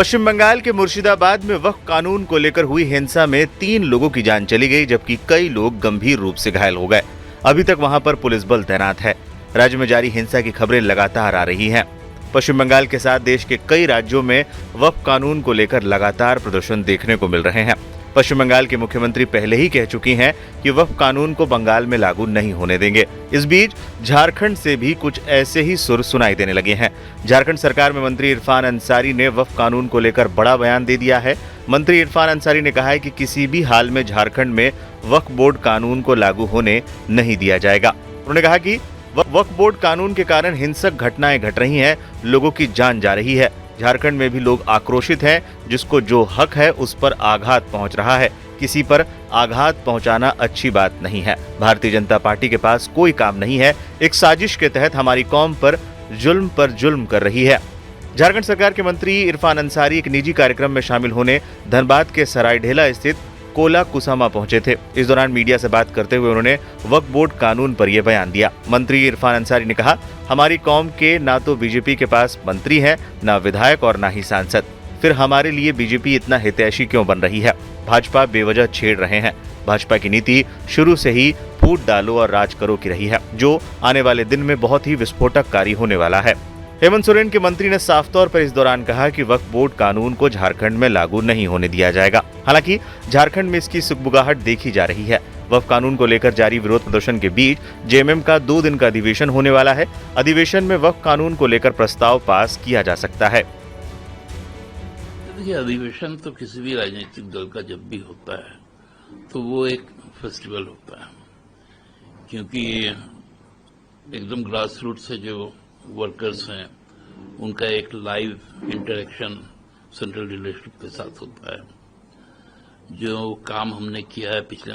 पश्चिम बंगाल के मुर्शिदाबाद में वक्फ कानून को लेकर हुई हिंसा में 3 लोगों की जान चली गई, जबकि कई लोग गंभीर रूप से घायल हो गए। अभी तक वहां पर पुलिस बल तैनात है। राज्य में जारी हिंसा की खबरें लगातार आ रही हैं। पश्चिम बंगाल के साथ देश के कई राज्यों में वक्फ कानून को लेकर लगातार प्रदर्शन देखने को मिल रहे हैं। पश्चिम बंगाल के मुख्यमंत्री पहले ही कह चुकी हैं कि वक्फ कानून को बंगाल में लागू नहीं होने देंगे। इस बीच झारखंड से भी कुछ ऐसे ही सुर सुनाई देने लगे हैं। झारखंड सरकार में मंत्री इरफान अंसारी ने वक्फ कानून को लेकर बड़ा बयान दे दिया है। मंत्री इरफान अंसारी ने कहा है कि किसी भी हाल में झारखंड में वक्फ बोर्ड कानून को लागू होने नहीं दिया जाएगा। उन्होंने कहा कि वक्फ बोर्ड कानून के कारण हिंसक घटनाएं घट रही हैं, लोगों की जान जा रही है। झारखंड में भी लोग आक्रोशित हैं, जिसको जो हक है उस पर आघात पहुंच रहा है। किसी पर आघात पहुंचाना अच्छी बात नहीं है। भारतीय जनता पार्टी के पास कोई काम नहीं है। एक साजिश के तहत हमारी कौम पर जुल्म कर रही है। झारखंड सरकार के मंत्री इरफान अंसारी एक निजी कार्यक्रम में शामिल होने धनबाद के सरायढेला स्थित कोला कुसामा पहुंचे थे। इस दौरान मीडिया से बात करते हुए उन्होंने वक्फ बोर्ड कानून पर यह बयान दिया। मंत्री इरफान अंसारी ने कहा, हमारी कौम के ना तो बीजेपी के पास मंत्री हैं, ना विधायक और ना ही सांसद। फिर हमारे लिए बीजेपी इतना हितैषी क्यों बन रही है? भाजपा बेवजह छेड़ रहे हैं। भाजपा की नीति शुरू से ही फूट डालो और राज करो की रही है, जो आने वाले दिन में बहुत ही विस्फोटककारी होने वाला है। हेमंत सोरेन के मंत्री ने साफ तौर पर इस दौरान कहा कि वक्फ बोर्ड कानून को झारखंड में लागू नहीं होने दिया जाएगा। हालांकि झारखंड में इसकी सुगबुगाहट देखी जा रही है। वक्फ कानून को लेकर जारी विरोध प्रदर्शन के बीच जेएमएम का 2 दिन का अधिवेशन होने वाला है। अधिवेशन में वक्फ कानून को लेकर प्रस्ताव पास किया जा सकता है। देखिए, अधिवेशन तो किसी भी राजनीतिक दल का जब भी होता है तो वो एक फेस्टिवल होता है, क्योंकि एकदम ग्रास रूट से जो वर्कर्स हैं उनका एक लाइव इंटरेक्शन सेंट्रल लीडरशिप के साथ होता है। जो काम हमने किया है पिछले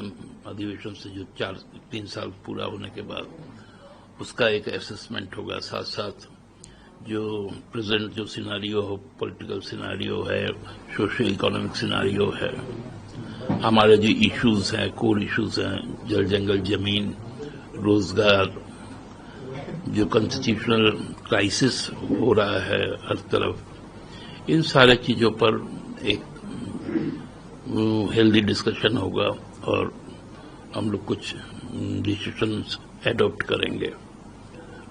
अधिवेशन से, जो 3 साल पूरा होने के बाद, उसका एक असेसमेंट होगा। साथ साथ जो प्रेजेंट जो सिनारियो हो, पॉलिटिकल सिनारियो है, सोशल इकोनॉमिक सिनारियो है, हमारे जो इश्यूज हैं, कोर इश्यूज हैं, जल जंगल जमीन, रोजगार, जो कॉन्स्टिट्यूशनल क्राइसिस हो रहा है हर तरफ, इन सारे चीजों पर एक हेल्दी डिस्कशन होगा और हम लोग कुछ डिसीजंस एडॉप्ट करेंगे,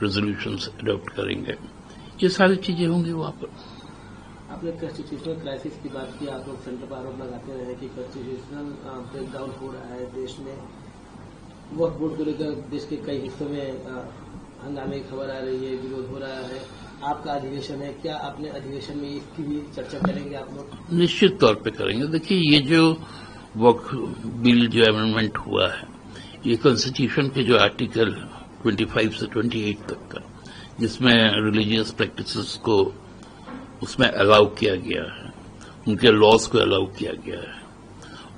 रेजोल्यूशंस एडॉप्ट करेंगे। ये सारी चीजें होंगी वहां पर। आपने कॉन्स्टिट्यूशनल क्राइसिस की बात की। आप लोग सेंटर पर आरोप लगाते रहे कि कॉन्स्टिट्यूशनल ब्रेकडाउन हो रहा है देश में। वक्फ बोर्ड को लेकर देश के कई हिस्सों में हंगामे की खबर आ रही है, विरोध हो रहा है। आपका अधिवेशन है, क्या अपने अधिवेशन में इसकी भी चर्चा करेंगे आप लोग? निश्चित तौर पे करेंगे। देखिए, ये जो वक्फ बिल जो अमेंडमेंट हुआ है, ये कॉन्स्टिट्यूशन के जो आर्टिकल 25 से 28 तक का, जिसमें रिलीजियस प्रैक्टिसेस को उसमें अलाउ किया गया है, उनके लॉज को अलाउ किया गया है,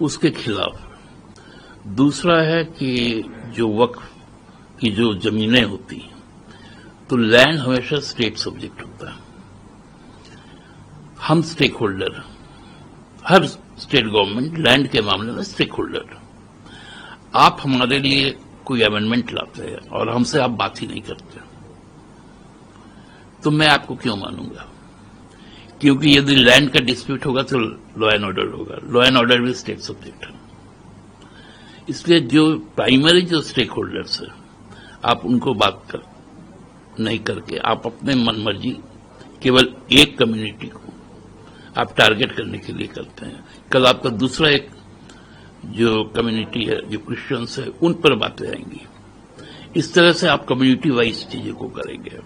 उसके खिलाफ। दूसरा है कि जो वक्फ की जो जमीनें होती हैं, तो लैंड हमेशा स्टेट सब्जेक्ट होता है। हम स्टेक होल्डर, हर स्टेट गवर्नमेंट लैंड के मामले में स्टेक होल्डर। आप हमारे लिए कोई अमेंडमेंट लाते हैं और हमसे आप बात ही नहीं करते, तो मैं आपको क्यों मानूंगा? क्योंकि यदि लैंड का डिस्प्यूट होगा तो लॉ एंड ऑर्डर होगा। लॉ एंड ऑर्डर भी स्टेट सब्जेक्ट है। इसलिए जो प्राइमरी जो स्टेक होल्डर्स है, आप उनको बात नहीं करके आप अपने मन मर्जी केवल एक कम्युनिटी को आप टारगेट करने के लिए करते हैं। कल आपका दूसरा एक जो कम्युनिटी है, जो क्रिश्चियंस है, उन पर बातें आएंगी। इस तरह से आप कम्युनिटी वाइज चीजों को करेंगे।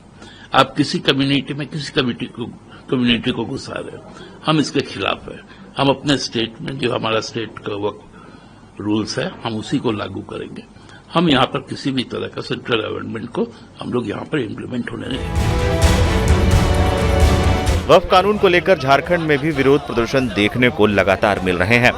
आप किसी कम्युनिटी में किसी कम्युनिटी को घुसा रहे हैं, हम इसके खिलाफ है। हम अपने स्टेट में जो हमारा स्टेट का वक्फ रूल्स है, हम उसी को लागू करेंगे। हम यहाँ पर किसी भी तरह का सेंट्रल गवर्नमेंट को हम लोग यहाँ पर इम्प्लीमेंट होने नहीं। वक्फ कानून को लेकर झारखंड में भी विरोध प्रदर्शन देखने को लगातार मिल रहे हैं।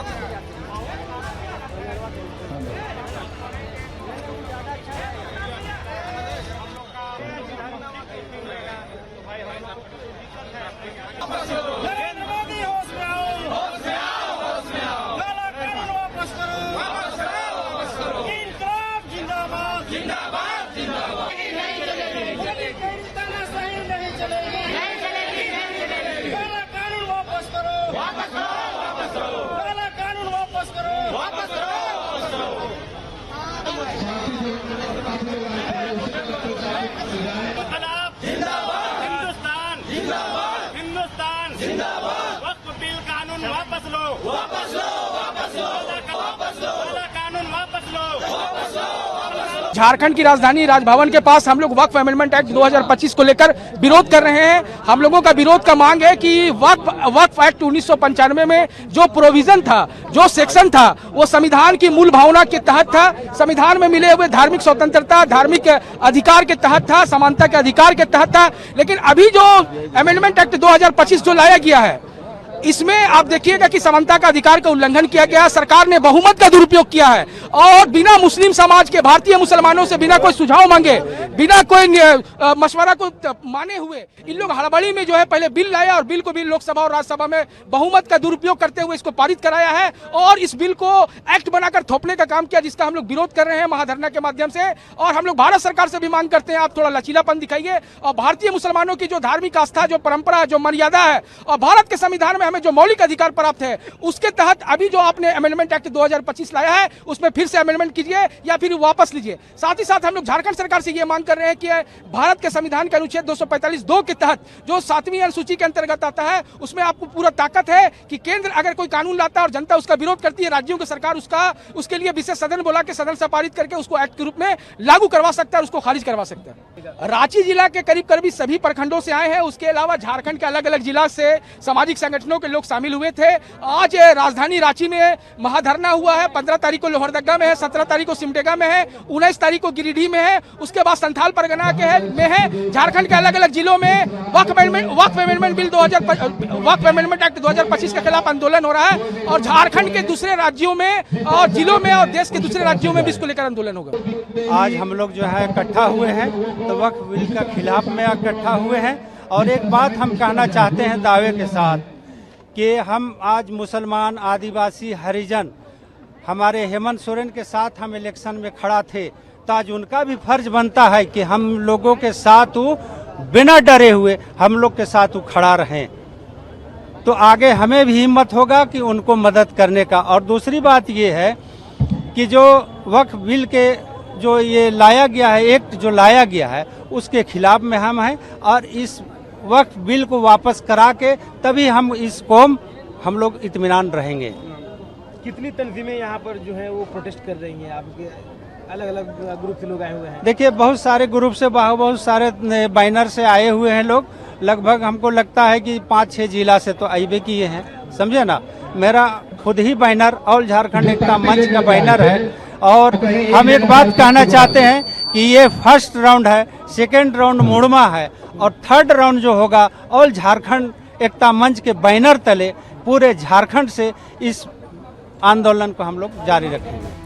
कानून वापस करो। झारखंड की राजधानी राजभवन के पास हम लोग वक्फ अमेंडमेंट एक्ट 2025 को लेकर विरोध कर रहे हैं। हम लोगों का विरोध का मांग है कि वक्फ एक्ट 1995 में जो प्रोविजन था, जो सेक्शन था, वो संविधान की मूल भावना के तहत था, संविधान में मिले हुए धार्मिक स्वतंत्रता, धार्मिक अधिकार के तहत था, समानता के अधिकार के तहत था। लेकिन अभी जो अमेंडमेंट एक्ट 2025 जो लाया गया है, इसमें आप देखिएगा कि समानता का अधिकार का उल्लंघन किया गया। सरकार ने बहुमत का दुरुपयोग किया है और बिना मुस्लिम समाज के, भारतीय मुसलमानों से बिना कोई सुझाव मांगे, बिना कोई मशवरा को माने हुए इन लोग हड़बड़ी में जो है पहले बिल लाया और बिल को भी लोकसभा और राज्यसभा में बहुमत का दुरुपयोग करते हुए इसको पारित कराया है और इस बिल को एक्ट बनाकर थोपने का काम किया, जिसका हम लोग विरोध कर रहे हैं महाधरना के माध्यम से। और हम लोग भारत सरकार से भी मांग करते हैं, आप थोड़ा लचीलापन दिखाइए और भारतीय मुसलमानों की जो धार्मिक आस्था, जो परंपरा, जो मर्यादा है और भारत के संविधान में हमें जो मौलिक अधिकार प्राप्त है, उसके तहत अभी जो आपने अमेंडमेंट एक्ट 2025 लाया है उसमें फिर से अमेंडमेंट कीजिए या फिर वापस लीजिए। साथ ही साथ हम लोग झारखंड सरकार से ये मांग कर रहे हैं कि भारत के संविधान के अनुच्छेद 245(2) के तहत जो 7वीं अनुसूची के अंतर्गत आता है, उसमें आपको पूरा ताकत है कि केंद्र अगर कोई कानून लाता है और जनता उसका विरोध करती है, राज्यों की सरकार उसके लिए विशेष सदन बुला के सदन से पारित करके उसको एक्ट के रूप में लागू करवा सकता है, उसको खारिज करवा सकता है। रांची जिला के करीब सभी प्रखंडों से आए हैं, उसके अलावा झारखंड के अलग अलग जिला से सामाजिक संगठनों के लोग शामिल हुए थे। आज राजधानी रांची में महाधरना हुआ है, 15 तारीख को लोहरदगा में है, 17 तारीख को सिमडेगा में है, 19 तारीख को गिरिडीह में है, उसके बाद संथाल परगना में है। झारखंड के अलग अलग जिलों में वक्फ अमेंडमेंट एक्ट 2025 के खिलाफ आंदोलन हो रहा है और झारखंड के दूसरे राज्यों में और जिलों में और देश के दूसरे राज्यों में भी इसको लेकर आंदोलन होगा। आज हम लोग जो है इकट्ठा हुए हैं तो वक्फ बिल के खिलाफ में इकट्ठा हुए हैं और एक बात हम कहना चाहते हैं दावे के साथ कि हम आज मुसलमान, आदिवासी, हरिजन हमारे हेमंत सोरेन के साथ हम इलेक्शन में खड़ा थे, तो आज उनका भी फर्ज बनता है कि हम लोगों के साथ वो बिना डरे हुए हम लोग के साथ वो खड़ा रहें, तो आगे हमें भी हिम्मत होगा कि उनको मदद करने का। और दूसरी बात ये है कि जो वक्फ बिल के जो ये लाया गया है, एक्ट जो लाया गया है, उसके खिलाफ में हम हैं और इस वक्फ बिल को वापस करा के तभी हम इस कौम हम लोग इत्मीनान रहेंगे। कितनी तंजीमें यहाँ पर जो है वो प्रोटेस्ट कर रही हैं? आपके अलग अलग ग्रुप से लोग आए हुए हैं। देखिए, बहुत सारे ग्रुप से बहुत सारे बैनर से आए हुए हैं लोग, लगभग हमको लगता है कि 5-6 जिला से तो आइबे किए हैं, समझे ना। मेरा खुद ही बैनर ऑल झारखंड एकता मंच का बैनर है और हम एक बात कहना चाहते हैं कि ये फर्स्ट राउंड है, सेकेंड राउंड मुड़मा है और थर्ड राउंड जो होगा ऑल झारखंड एकता मंच के बैनर तले पूरे झारखंड से इस आंदोलन को हम लोग जारी रखेंगे।